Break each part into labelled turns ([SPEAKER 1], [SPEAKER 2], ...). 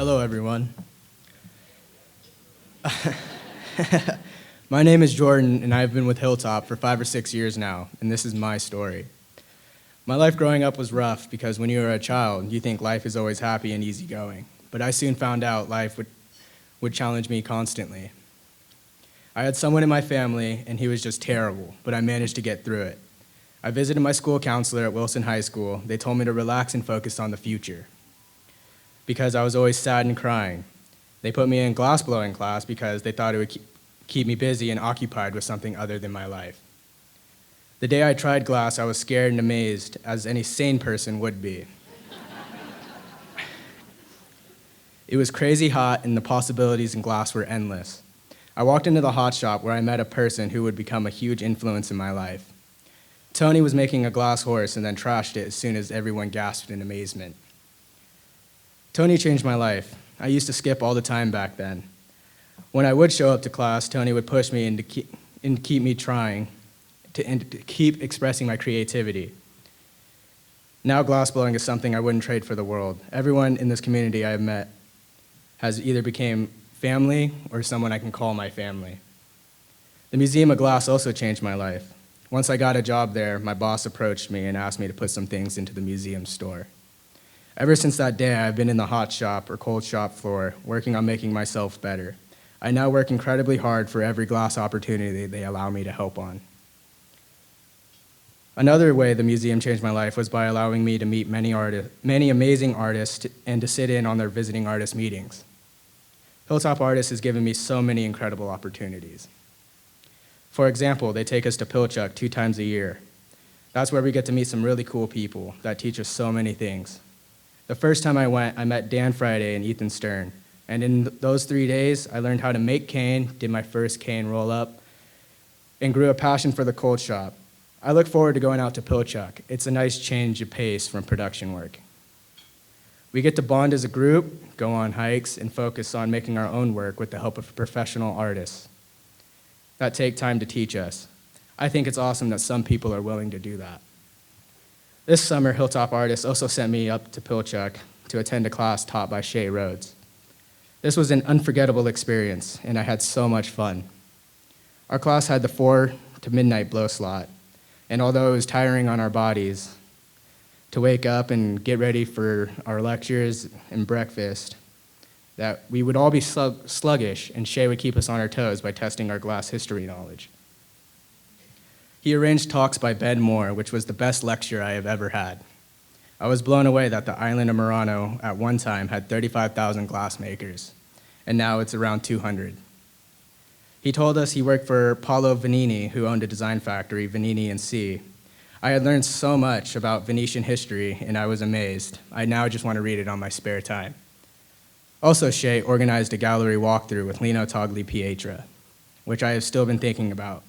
[SPEAKER 1] Hello, everyone. My name is Jourdyn, and I've been with Hilltop for 5 or 6 years now, and this is my story. My life growing up was rough because when you are a child, you think life is always happy and easygoing. But I soon found out life would challenge me constantly. I had someone in my family, and he was just terrible, but I managed to get through it. I visited my school counselor at Wilson High School. They told me to relax and focus on the future because I was always sad and crying. They put me in glassblowing class because they thought it would keep me busy and occupied with something other than my life. The day I tried glass, I was scared and amazed, as any sane person would be. It was crazy hot, and the possibilities in glass were endless. I walked into the hot shop where I met a person who would become a huge influence in my life. Tony was making a glass horse and then trashed it as soon as everyone gasped in amazement. Tony changed my life. I used to skip all the time back then. When I would show up to class, Tony would push me and keep me trying, to keep expressing my creativity. Now glassblowing is something I wouldn't trade for the world. Everyone in this community I have met has either became family or someone I can call my family. The Museum of Glass also changed my life. Once I got a job there, my boss approached me and asked me to put some things into the museum store. Ever since that day, I've been in the hot shop or cold shop floor, working on making myself better. I now work incredibly hard for every glass opportunity they allow me to help on. Another way the museum changed my life was by allowing me to meet many amazing artists and to sit in on their visiting artist meetings. Hilltop Artists has given me so many incredible opportunities. For example, they take us to Pilchuck 2 times a year. That's where we get to meet some really cool people that teach us so many things. The first time I went, I met Dan Friday and Ethan Stern. And in those 3 days, I learned how to make cane, did my first cane roll-up, and grew a passion for the cold shop. I look forward to going out to Pilchuck. It's a nice change of pace from production work. We get to bond as a group, go on hikes, and focus on making our own work with the help of professional artists that take time to teach us. I think it's awesome that some people are willing to do that. This summer, Hilltop Artists also sent me up to Pilchuck to attend a class taught by Shay Rhodes. This was an unforgettable experience, and I had so much fun. Our class had the 4 to midnight blow slot, and although it was tiring on our bodies to wake up and get ready for our lectures and breakfast, that we would all be sluggish, and Shay would keep us on our toes by testing our glass history knowledge. He arranged talks by Ben Moore, which was the best lecture I have ever had. I was blown away that the island of Murano at one time had 35,000 glass makers, and now it's around 200. He told us he worked for Paolo Vanini, who owned a design factory, Vanini & C. I had learned so much about Venetian history, and I was amazed. I now just want to read it on my spare time. Also, Shay organized a gallery walkthrough with Lino Togli Pietra, which I have still been thinking about.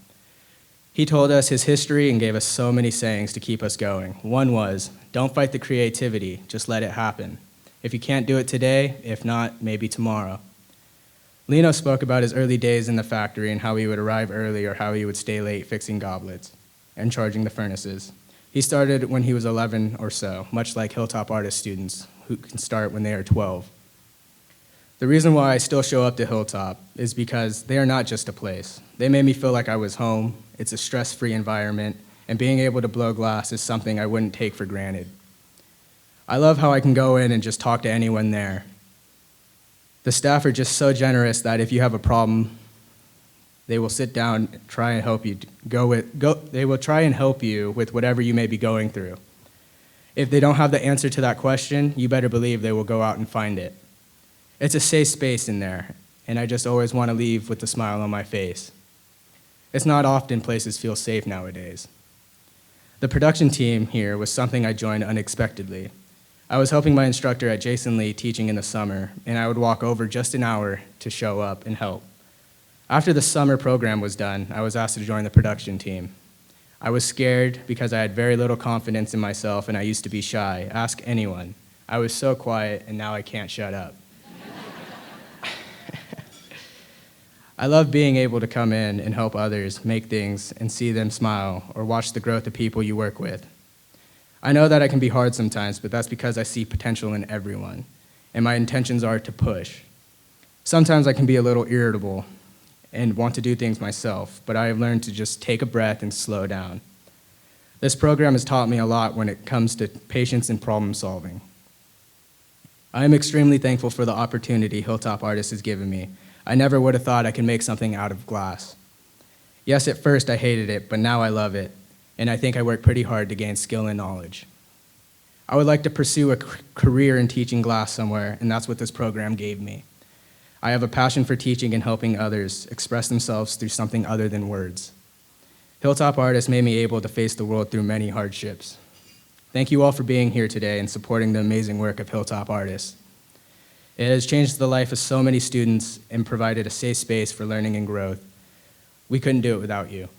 [SPEAKER 1] He told us his history and gave us so many sayings to keep us going. One was, don't fight the creativity, just let it happen. If you can't do it today, if not, maybe tomorrow. Lino spoke about his early days in the factory and how he would arrive early or how he would stay late fixing goblets and charging the furnaces. He started when he was 11 or so, much like Hilltop Artist students who can start when they are 12. The reason why I still show up to Hilltop is because they are not just a place. They made me feel like I was home. It's a stress-free environment, and being able to blow glass is something I wouldn't take for granted. I love how I can go in and just talk to anyone there. The staff are just so generous that if you have a problem, they will sit down and try and help you. They will try and help you with whatever you may be going through. If they don't have the answer to that question, you better believe they will go out and find it. It's a safe space in there, and I just always want to leave with a smile on my face. It's not often places feel safe nowadays. The production team here was something I joined unexpectedly. I was helping my instructor at Jason Lee teaching in the summer, and I would walk over just an hour to show up and help. After the summer program was done, I was asked to join the production team. I was scared because I had very little confidence in myself and I used to be shy. Ask anyone. I was so quiet, and now I can't shut up. I love being able to come in and help others make things and see them smile or watch the growth of people you work with. I know that I can be hard sometimes, but that's because I see potential in everyone. and my intentions are to push. Sometimes I can be a little irritable and want to do things myself, but I have learned to just take a breath and slow down. This program has taught me a lot when it comes to patience and problem solving. I am extremely thankful for the opportunity Hilltop Artists has given me. I never would have thought I could make something out of glass. Yes, at first I hated it, but now I love it, and I think I worked pretty hard to gain skill and knowledge. I would like to pursue a career in teaching glass somewhere, and that's what this program gave me. I have a passion for teaching and helping others express themselves through something other than words. Hilltop Artists made me able to face the world through many hardships. Thank you all for being here today and supporting the amazing work of Hilltop Artists. It has changed the life of so many students and provided a safe space for learning and growth. We couldn't do it without you.